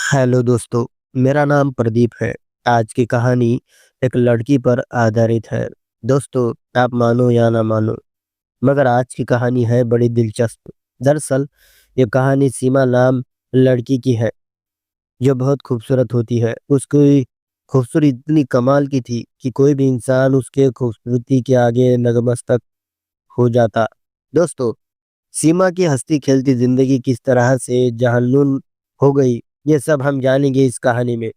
Hello दोस्तों, मेरा नाम प्रदीप है। आज की कहानी एक लड़की पर आधारित है। दोस्तों, आप मानो या ना मानो, मगर आज की कहानी है बड़ी दिलचस्प। दरअसल ये कहानी सीमा नाम लड़की की है, जो बहुत खूबसूरत होती है। उसकी खूबसूरती इतनी कमाल की थी कि कोई भी इंसान उसके खूबसूरती के आगे नतमस्तक हो जाता। दोस्तों, सीमा की हंसती खेलती जिंदगी किस तरह से जहन्नुम हो गई, ये सब हम जानेंगे इस कहानी में।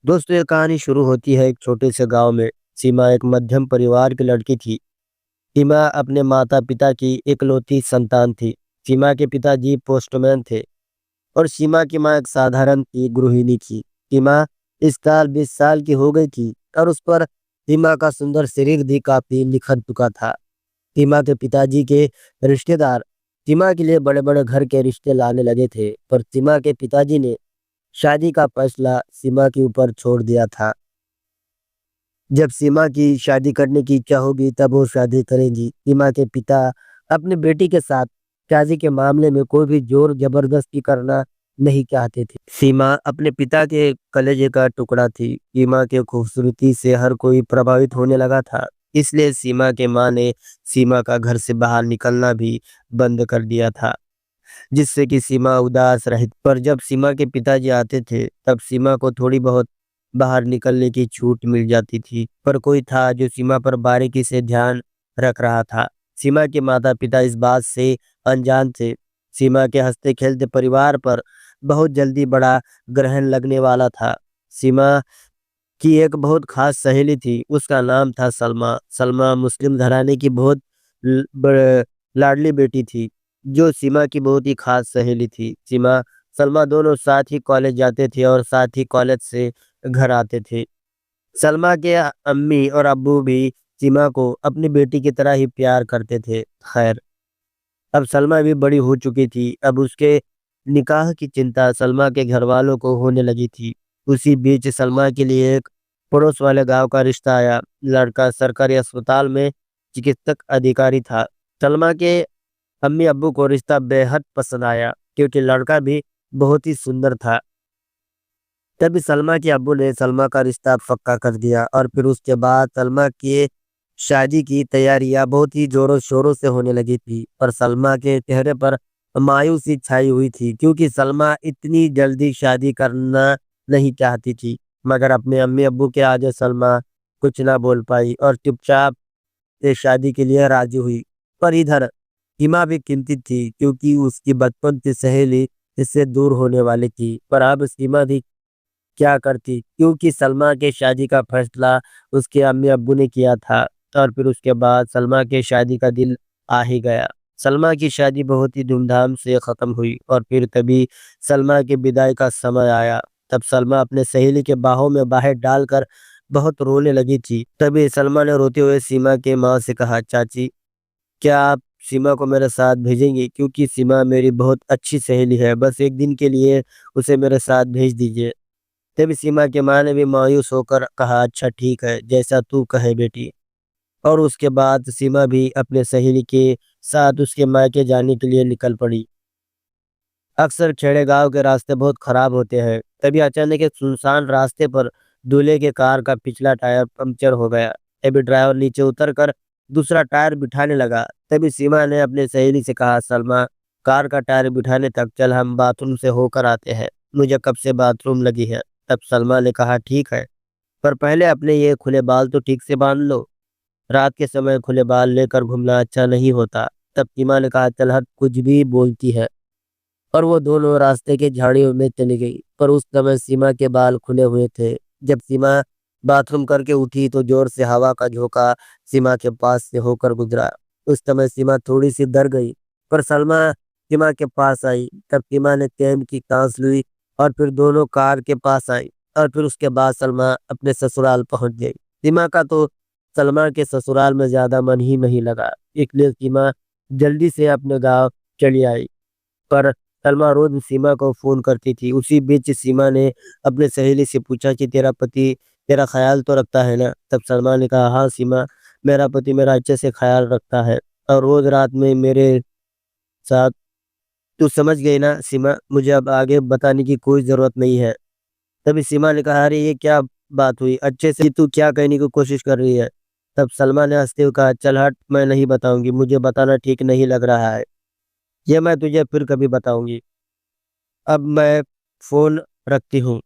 दोस्तों, ये कहानी शुरू होती है एक छोटे से गांव में। सीमा एक मध्यम परिवार की लड़की थी। सीमा अपने माता पिता की इकलौती संतान थी। सीमा के पिताजी पोस्टमैन थे और सीमा की माँ एक साधारण सी गृहिणी थी। सीमा इस साल 20 साल की हो गई थी और उस पर सीमा का सुंदर शरीर भी काफी निखर चुका था। सीमा के पिताजी के रिश्तेदार सीमा के लिए बड़े बड़े घर के रिश्ते लाने लगे थे, पर सीमा के पिताजी ने शादी का फैसला सीमा के ऊपर छोड़ दिया था। जब सीमा की शादी करने की इच्छा होगी तब वो शादी करेंगी। सीमा के पिता अपनी बेटी के साथ शादी के मामले में कोई भी जोर जबरदस्ती करना नहीं चाहते थे। सीमा अपने पिता के कलेजे का टुकड़ा थी। सीमा के खूबसूरती से हर कोई प्रभावित होने लगा था। इसलिए सीमा के माँ ने सीमा का घर से बाहर निकलना भी बंद कर दिया था, जिससे कि सीमा उदास रही। पर जब सीमा के पिताजी आते थे तब सीमा को थोड़ी बहुत बाहर निकलने की छूट मिल जाती थी। पर कोई था जो सीमा पर बारीकी से ध्यान रख रहा था। सीमा के माता पिता इस बात से अनजान थे। सीमा के हंसते खेलते परिवार पर बहुत जल्दी बड़ा ग्रहण लगने वाला था। सीमा की एक बहुत खास सहेली थी, उसका नाम था सलमा। सलमा मुस्लिम घराने की बहुत लाडली बेटी थी, जो सीमा की बहुत ही खास सहेली थी। सीमा सलमा दोनों साथ ही कॉलेज जाते थे और साथ ही कॉलेज से घर आते थे। सलमा के अम्मी और अब्बू भी सीमा को अपनी बेटी की तरह ही प्यार करते थे। खैर, अब सलमा भी बड़ी हो चुकी थी। अब उसके निकाह की चिंता सलमा के घर वालों को होने लगी थी। उसी बीच सलमा के लिए एक पड़ोस वाले गांव का रिश्ता आया। लड़का सरकारी अस्पताल में चिकित्सक अधिकारी था। सलमा के अम्मी अब्बू को रिश्ता बेहद पसंद आया, क्योंकि लड़का भी बहुत ही सुंदर था। तभी सलमा के अब्बू ने सलमा का रिश्ता पक्का कर दिया और फिर उसके बाद सलमा की शादी की तैयारियां बहुत ही जोरों शोरों से होने लगी थी। पर सलमा के चेहरे पर मायूसी छाई हुई थी, क्योंकि सलमा इतनी जल्दी शादी करना नहीं चाहती थी। मगर अपने अम्मी अब्बू के आगे सलमा कुछ ना बोल पाई और चुपचाप से शादी के लिए राजी हुई। पर इधर हिमा भी चिंतित थी, क्योंकि उसकी बचपन की सहेली इससे दूर होने वाली थी। पर अब सीमा भी क्या करती, क्योंकि सलमा के शादी का फैसला उसके अम्मी अब्बू ने किया था। और फिर उसके बाद सलमा के शादी का दिन आ ही गया। सलमा की शादी बहुत ही धूमधाम से खत्म हुई और फिर तभी सलमा की विदाई का समय आया। तब सलमा अपने सहेली के बाहों में बाहें डालकर बहुत रोने लगी थी। तभी सलमा ने रोते हुए सीमा के माँ से कहा, चाची, क्या आप सीमा को मेरे साथ भेजेंगी? क्योंकि सीमा मेरी बहुत अच्छी सहेली है, बस एक दिन के लिए उसे मेरे साथ भेज दीजिए। तभी सीमा की माँ ने भी मायूस होकर कहा, अच्छा ठीक है, जैसा तू कहे बेटी। और उसके बाद सीमा भी अपने सहेली के साथ उसके मायके जाने के लिए निकल पड़ी। अक्सर खेड़े गांव के रास्ते बहुत खराब होते हैं। तभी अचानक एक सुनसान रास्ते पर दूल्हे के कार का पिछला टायर पंक्चर हो गया। तभी ड्राइवर नीचे उतरकर दूसरा टायर बिठाने लगा। तभी सीमा ने अपने सहेली से कहा, सलमा, कार का टायर बिठाने तक चल, हम बाथरूम से होकर आते हैं, मुझे कब से बाथरूम लगी है। तब सलमा ने कहा, ठीक है, पर पहले अपने ये खुले बाल तो ठीक से बांध लो। रात के समय खुले बाल लेकर घूमना अच्छा नहीं होता। तब सीमा ने कहा, चल हट, कुछ भी बोलती है। और वो दोनों रास्ते के झाड़ियों में चली गई। पर उस समय सीमा के बाल खुले हुए थे। जब सीमा बाथरूम करके उठी तो जोर से हवा का झोंका सीमा के पास से होकर गुजरा। उस समय सीमा थोड़ी सी डर गई, पर सलमा सीमा के पास आई। तब सीमा ने चैन की सांस ली और फिर दोनों कार के पास आई। और फिर उसके बाद सलमा अपने ससुराल पहुंच गई। सीमा का तो सलमा के ससुराल में ज्यादा मन ही नहीं लगा, इसलिए सीमा जल्दी से अपने गांव चली आई। पर सलमा रोज सीमा को फोन करती थी। उसी बीच सीमा ने अपने सहेली से पूछा कि तेरा पति तेरा ख्याल तो रखता है ना? तब सलमा ने कहा, हाँ सीमा, मेरा पति मेरा अच्छे से ख्याल रखता है और रोज रात में मेरे साथ तू समझ गई ना सीमा, मुझे अब आगे बताने की कोई ज़रूरत नहीं है। तभी सीमा ने कहा, अरे ये क्या बात हुई? अच्छे से तू क्या कहने की कोशिश कर रही है? तब सलमा ने हँसते हुए कहा, चल हट, मैं नहीं बताऊँगी, मुझे बताना ठीक नहीं लग रहा है। ये मैं तुझे फिर कभी बताऊँगी। अब मैं फ़ोन रखती हूँ।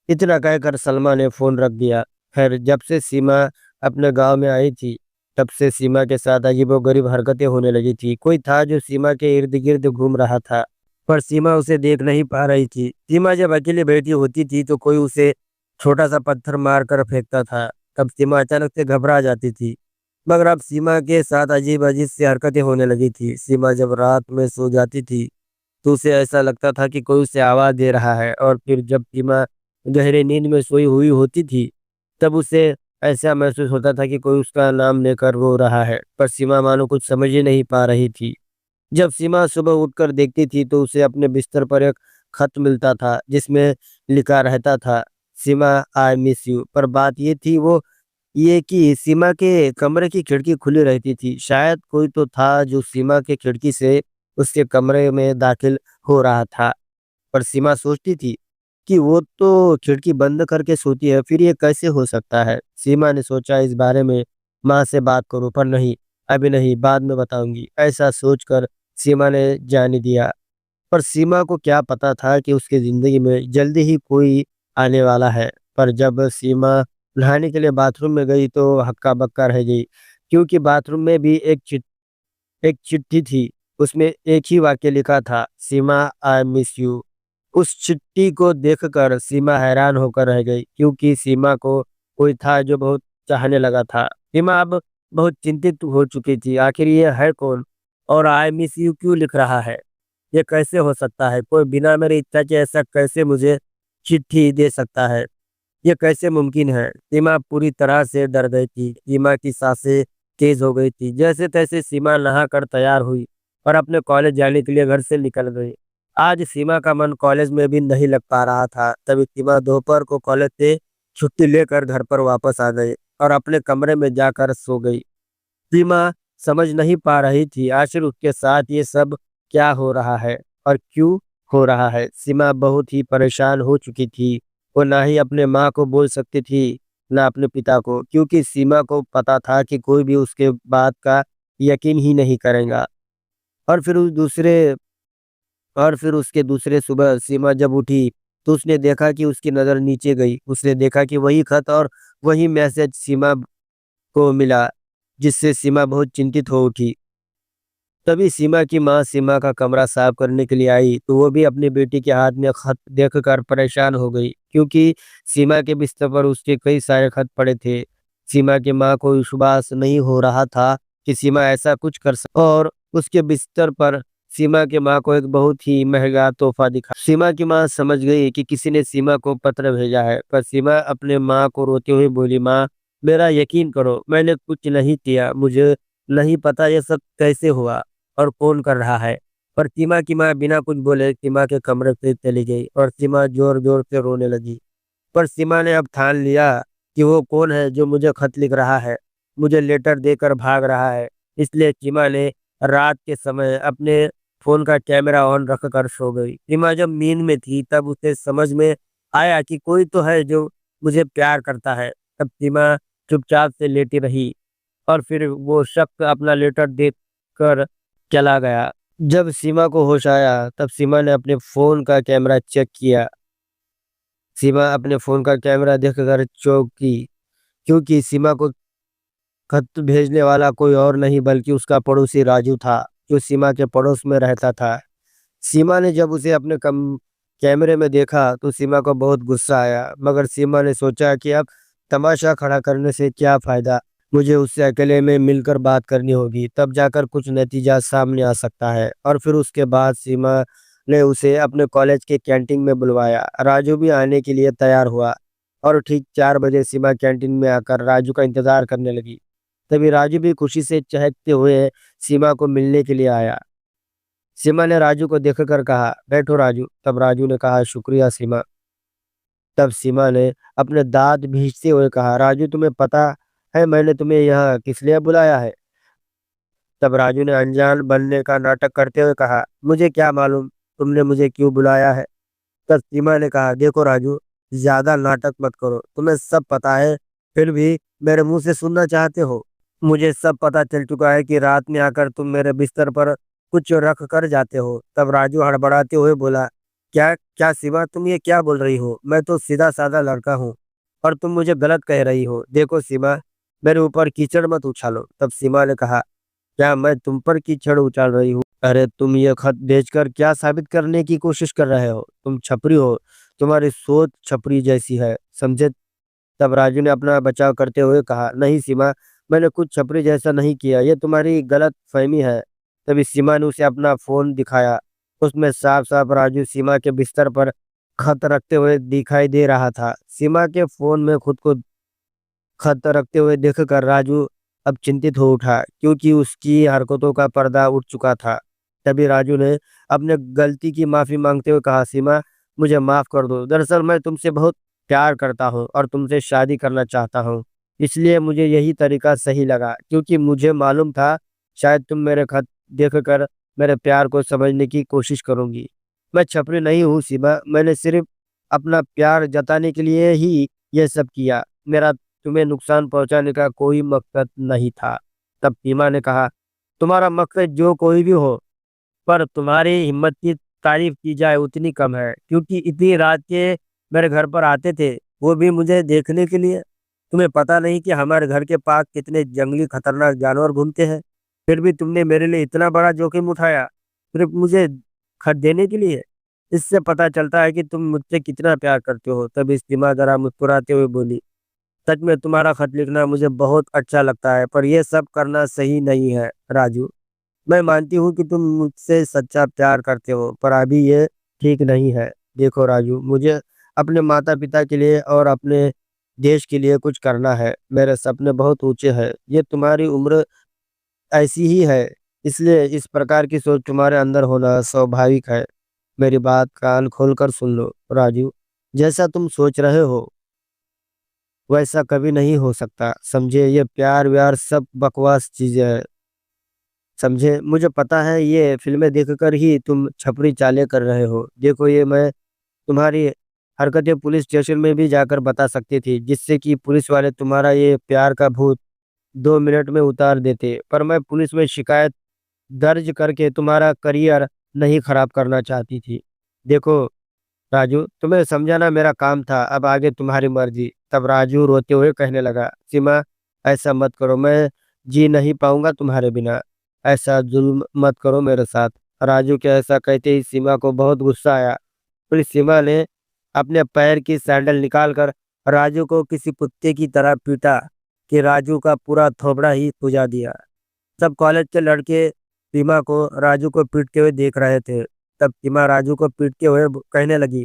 इतना कहकर सलमा ने फ़ोन रख दिया। खैर जब से सीमा अपने गाँव में आई थी, तब से सीमा के साथ अजीबो-गरीब हरकतें होने लगी थी। कोई था जो सीमा के इर्द-गिर्द घूम रहा था, पर सीमा उसे देख नहीं पा रही थी। सीमा जब अकेली बैठी होती थी तो कोई उसे छोटा-सा पत्थर मार कर फेंकता था। तब सीमा अचानक से घबरा जाती थी। मगर अब सीमा के साथ अजीब-अजीब सी हरकतें होने लगी थी। सीमा जब रात में सो जाती थी, तो उसे ऐसा लगता था कि कोई उसे आवाज़ दे रहा है, और फिर जब सीमा गहरी नींद में सोई हुई होती थी, तब उसे ऐसा महसूस होता था कि कोई उसका नाम लेकर रो रहा है, पर सीमा मानो कुछ समझ ही नहीं पा रही थी। जब सीमा सुबह उठकर देखती थी तो उसे अपने बिस्तर पर एक खत मिलता था जिसमें लिखा रहता था, सीमा आई मिस यू। पर बात ये कि सीमा के कमरे की खिड़की खुली रहती थी। शायद कोई तो था जो सीमा के खिड़की से उसके कमरे में दाखिल हो रहा था। पर सीमा सोचती थी कि वो तो खिड़की बंद करके सोती है, फिर ये कैसे हो सकता है? सीमा ने सोचा इस बारे में माँ से बात करूं, पर नहीं, अभी नहीं, बाद में बताऊंगी। ऐसा सोचकर सीमा ने जाने दिया। पर सीमा को क्या पता था कि उसकी जिंदगी में जल्दी ही कोई आने वाला है। पर जब सीमा नहाने के लिए बाथरूम में गई तो हक्का बक्का रह गई, क्योंकि बाथरूम में भी एक चिट्ठी थी। उसमें एक ही वाक्य लिखा था, सीमा आई मिस यू। उस चिट्ठी को देखकर सीमा हैरान होकर रह गई, क्योंकि सीमा को कोई था जो बहुत चाहने लगा था। सीमा अब बहुत चिंतित हो चुकी थी, आखिर ये है कौन और आई मिस यू क्यों लिख रहा है? ये कैसे हो सकता है? कोई बिना मेरी इच्छा के ऐसा कैसे मुझे चिट्ठी दे सकता है? ये कैसे मुमकिन है? सीमा पूरी तरह से डर गई थी। सीमा की सांसें तेज हो गई थी। जैसे-तैसे सीमा नहाकर तैयार हुई और अपने कॉलेज जाने के लिए घर से निकल गई। आज सीमा का मन कॉलेज में भी नहीं लग पा रहा था। तभी सीमा दोपहर को कॉलेज से छुट्टी लेकर घर पर वापस आ गई और अपने कमरे में जाकर सो गई। सीमा समझ नहीं पा रही थी आखिर उसके साथ ये सब क्या हो रहा है और क्यों हो रहा है। सीमा बहुत ही परेशान हो चुकी थी। वो ना ही अपने माँ को बोल सकती थी, ना अपने पिता को, क्योंकि सीमा को पता था कि कोई भी उसके बात का यकीन ही नहीं करेगा। और फिर उस दूसरे और फिर उसके दूसरे सुबह सीमा जब उठी, तो उसने देखा कि उसकी नज़र नीचे गई। उसने देखा कि वही खत और वही मैसेज सीमा को मिला, जिससे सीमा बहुत चिंतित हो उठी। तभी सीमा की माँ सीमा का कमरा साफ करने के लिए आई, तो वो भी अपनी बेटी के हाथ में खत देखकर परेशान हो गई, क्योंकि सीमा के बिस्तर पर उसके कई सारे खत पड़े थे। सीमा की माँ को विश्वास नहीं हो रहा था कि सीमा ऐसा कुछ कर सक और उसके बिस्तर पर सीमा की माँ को एक बहुत ही महंगा तोहफा दिखा। सीमा की माँ समझ गई कि किसी ने सीमा को पत्र भेजा है, पर सीमा अपने माँ को रोते हुए बोली, माँ, मेरा यकीन करो, मैंने कुछ नहीं किया, मुझे नहीं पता ये सब कैसे हुआ और कौन कर रहा है। पर सीमा की माँ बिना कुछ बोले सीमा के कमरे से चली गई और सीमा जोर-जोर से रोने लगी। पर सीमा ने अब ठान लिया कि वो कौन है जो मुझे खत लिख रहा है, मुझे लेटर देकर भाग रहा है। इसलिए सीमा ने रात के समय अपने फ़ोन का कैमरा ऑन रखकर सो गई। सीमा जब नींद में थी तब उसे समझ में आया कि कोई तो है जो मुझे प्यार करता है। तब सीमा चुपचाप से लेटी रही और फिर वो शख्स अपना लेटर देखकर चला गया। जब सीमा को होश आया, तब सीमा ने अपने फ़ोन का कैमरा चेक किया। सीमा अपने फ़ोन का कैमरा देखकर चौंकी, क्योंकि सीमा को खत भेजने वाला कोई और नहीं बल्कि उसका पड़ोसी राजू था, जो सीमा के पड़ोस में रहता था। सीमा ने जब उसे अपने कम कैमरे में देखा तो सीमा को बहुत गुस्सा आया, मगर सीमा ने सोचा कि अब तमाशा खड़ा करने से क्या फ़ायदा, मुझे उससे अकेले में मिलकर बात करनी होगी, तब जाकर कुछ नतीजा सामने आ सकता है। और फिर उसके बाद सीमा ने उसे अपने कॉलेज के कैंटीन में बुलवाया। राजू भी आने के लिए तैयार हुआ और ठीक 4 बजे सीमा कैंटीन में आकर राजू का इंतज़ार करने लगी। तभी राजू भी खुशी से चहकते हुए सीमा को मिलने के लिए आया। सीमा ने राजू को देखकर कहा, बैठो राजू। तब राजू ने कहा, शुक्रिया सीमा। तब सीमा ने अपने दांत भींचते हुए कहा, राजू, तुम्हें पता है मैंने तुम्हें यहाँ किस लिए बुलाया है? तब राजू ने अनजान बनने का नाटक करते हुए कहा, मुझे क्या मालूम तुमने मुझे क्यों बुलाया है। तब सीमा ने कहा, देखो राजू, ज्यादा नाटक मत करो, तुम्हें सब पता है, फिर भी मेरे मुंह से सुनना चाहते हो। मुझे सब पता चल चुका है कि रात में आकर तुम मेरे बिस्तर पर कुछ रख कर जाते हो। तब राजू हड़बड़ाते हुए बोला, क्या क्या सीमा, तुम ये क्या बोल रही हो? मैं तो सीधा साधा लड़का हूँ और तुम मुझे गलत कह रही हो। देखो सीमा, मेरे ऊपर कीचड़ मत उछालो। तब सीमा ने कहा, क्या मैं तुम पर कीचड़ उछाल रही हूँ? अरे तुम ये खत बेचकर क्या साबित करने की कोशिश कर रहे हो? तुम छपरी हो, तुम्हारी सोच छपरी जैसी है, समझे। तब राजू ने अपना बचाव करते हुए कहा, नहीं सीमा, मैंने कुछ छपरी जैसा नहीं किया, ये तुम्हारी गलत फहमी है। तभी सीमा ने उसे अपना फोन दिखाया। उसमें साफ साफ राजू सीमा के बिस्तर पर खत रखते हुए दिखाई दे रहा था। सीमा के फोन में खुद को खत रखते हुए देखकर राजू अब चिंतित हो उठा, क्योंकि उसकी हरकतों का पर्दा उठ चुका था। तभी राजू ने अपने गलती की माफी मांगते हुए कहा, सीमा, मुझे माफ कर दो। दरअसल मैं तुमसे बहुत प्यार करता हूँ और तुमसे शादी करना चाहता हूँ। इसलिए मुझे यही तरीका सही लगा, क्योंकि मुझे मालूम था शायद तुम मेरे खत देखकर मेरे प्यार को समझने की कोशिश करूंगी। मैं छपरी नहीं हूँ सीमा, मैंने सिर्फ अपना प्यार जताने के लिए ही यह सब किया। मेरा तुम्हें नुकसान पहुंचाने का कोई मकसद नहीं था। तब सीमा ने कहा, तुम्हारा मकसद जो कोई भी हो, पर तुम्हारी हिम्मत की तारीफ की जाए उतनी कम है, क्योंकि इतनी रात के मेरे घर पर आते थे, वो भी मुझे देखने के लिए। तुम्हें पता नहीं कि हमारे घर के पास कितने जंगली खतरनाक जानवर घूमते हैं, फिर भी तुमने मेरे लिए इतना बड़ा जोखिम उठाया, सिर्फ मुझे खत देने के लिए। इससे पता चलता है कि तुम मुझसे कितना प्यार करते हो। तब सीमा जरा मुस्कुराते हुए बोली, सच में तुम्हारा खत लिखना मुझे बहुत अच्छा लगता है, पर यह सब करना सही नहीं है राजू। मैं मानती हूँ कि तुम मुझसे सच्चा प्यार करते हो, पर अभी ये ठीक नहीं है। देखो राजू, मुझे अपने माता पिता के लिए और अपने देश के लिए कुछ करना है। मेरे सपने बहुत ऊंचे हैं। ये तुम्हारी उम्र ऐसी ही है, इसलिए इस प्रकार की सोच तुम्हारे अंदर होना स्वाभाविक है। मेरी बात कान खोलकर सुन लो राजू, जैसा तुम सोच रहे हो वैसा कभी नहीं हो सकता, समझे। ये प्यार व्यार सब बकवास चीजें हैं, समझे। मुझे पता है ये फिल्में देखकर ही तुम छपरी चालें कर रहे हो। देखो, ये मैं तुम्हारी हरकतें पुलिस स्टेशन में भी जाकर बता सकती थी, जिससे कि पुलिस वाले तुम्हारा ये प्यार का भूत 2 मिनट में उतार देते। पर मैं पुलिस में शिकायत दर्ज करके तुम्हारा करियर नहीं खराब करना चाहती थी। देखो राजू, तुम्हें समझाना मेरा काम था, अब आगे तुम्हारी मर्जी। तब राजू रोते हुए कहने लगा, सीमा, ऐसा मत करो, मैं जी नहीं पाऊंगा तुम्हारे बिना। ऐसा जुल्म मत करो मेरे साथ। राजू के ऐसा कहते ही सीमा को बहुत गुस्सा आया। फिर सीमा ने अपने पैर की सैंडल निकालकर राजू को किसी कुत्ते की तरह पीटा कि राजू का पूरा थोबड़ा ही खुजा दिया। सब कॉलेज के लड़के सीमा को राजू को पीटते हुए देख रहे थे। तब सीमा राजू को पीटते हुए कहने लगी,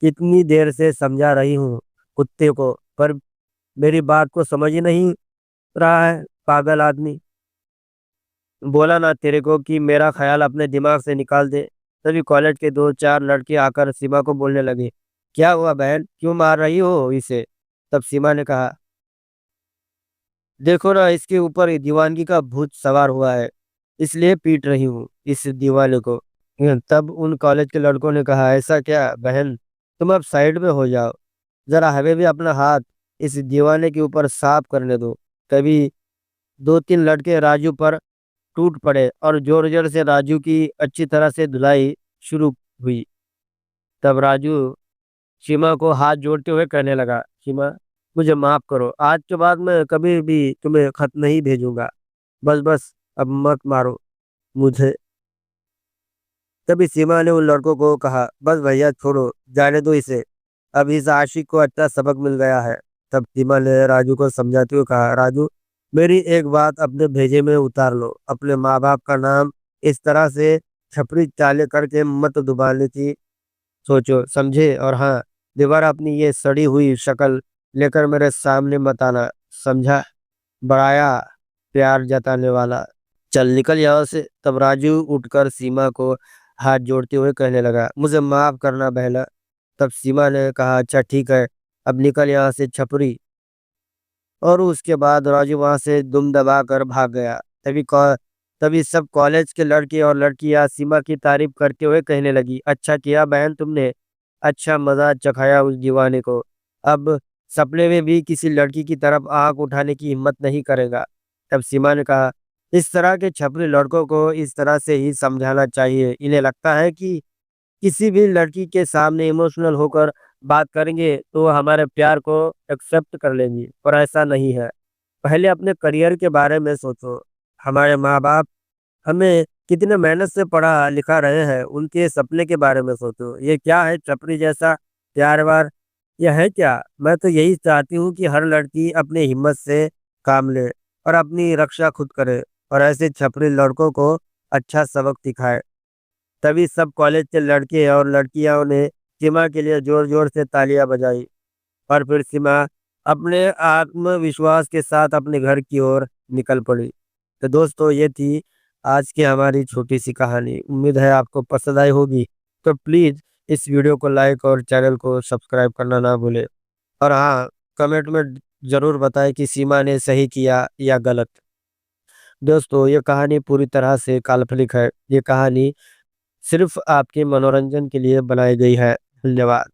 कितनी देर से समझा रही हूँ कुत्ते को, पर मेरी बात को समझ ही नहीं रहा है, पागल आदमी। बोला ना तेरे को कि मेरा ख्याल अपने दिमाग से निकाल दे। तभी कॉलेज के दो चार लड़के आकर सीमा को बोलने लगे, क्या हुआ बहन, क्यों मार रही हो इसे? तब सीमा ने कहा, देखो ना, इसके ऊपर ये दीवानगी का भूत सवार हुआ है, इसलिए पीट रही हूँ इस दीवाने को। तब उन कॉलेज के लड़कों ने कहा, ऐसा क्या बहन, तुम अब साइड में हो जाओ, जरा हमें भी अपना हाथ इस दीवाने के ऊपर साफ करने दो। तभी दो तीन लड़के राजू पर टूट पड़े और जोर जोर से राजू की अच्छी तरह से धुलाई शुरू हुई। तब राजू सीमा को हाथ जोड़ते हुए कहने लगा, सीमा, मुझे माफ करो, आज के बाद मैं कभी भी तुम्हें खत नहीं भेजूंगा। बस बस, अब मत मारो मुझे। तभी सीमा ने उन लड़कों को कहा, बस भैया छोड़ो, जाने दो इसे, अब इस आशिक को अच्छा सबक मिल गया है। तब सीमा ने राजू को समझाते हुए कहा, राजू, मेरी एक बात अपने भेजे में उतार लो, अपने माँ बाप का नाम इस तरह से छपरी चाले करके मत डुबाने की सोचो, समझे। और हाँ, दोबारा अपनी ये सड़ी हुई शक्ल लेकर मेरे सामने मत आना, समझा। बड़ाया प्यार जताने वाला, चल निकल यहाँ से। तब राजू उठकर सीमा को हाथ जोड़ते हुए कहने लगा, मुझे माफ करना बहना। तब सीमा ने कहा, अच्छा ठीक है, अब निकल यहाँ से छपरी। और उसके बाद राजू वहां से दुम दबा कर भाग गया। तभी सब कॉलेज के लड़के और लड़कियां सीमा की तारीफ करते हुए कहने लगी, अच्छा किया बहन तुमने, अच्छा मजा चखाया उस दीवाने को। अब सपने में भी किसी लड़की की तरफ आंख उठाने की हिम्मत नहीं करेगा। तब सीमा ने कहा, इस तरह के छपरी लड़कों को इस तरह से ही समझाना चाहिए। इन्हें लगता है कि किसी भी लड़की के सामने इमोशनल होकर बात करेंगे तो हमारे प्यार को एक्सेप्ट कर लेंगी, पर ऐसा नहीं है। पहले अपने करियर के बारे में सोचो। हमारे माँ बाप हमें कितने मेहनत से पढ़ा लिखा रहे हैं, उनके सपने के बारे में सोचो। ये क्या है छपरी जैसा प्यार वार, यह है क्या? मैं तो यही चाहती हूँ कि हर लड़की अपनी हिम्मत से काम ले और अपनी रक्षा खुद करे और ऐसे छपरी लड़कों को अच्छा सबक सिखाए। तभी सब कॉलेज के लड़के और लड़कियों ने सीमा के लिए जोर जोर से तालियां बजाई और फिर सीमा अपने आत्मविश्वास के साथ अपने घर की ओर निकल पड़ी। तो दोस्तों ये थी आज की हमारी छोटी सी कहानी। उम्मीद है आपको पसंद आई होगी। तो प्लीज़ इस वीडियो को लाइक और चैनल को सब्सक्राइब करना ना भूलें। और हाँ, कमेंट में ज़रूर बताएं कि सीमा ने सही किया या गलत। दोस्तों ये कहानी पूरी तरह से काल्पनिक है। ये कहानी सिर्फ आपके मनोरंजन के लिए बनाई गई है। धन्यवाद।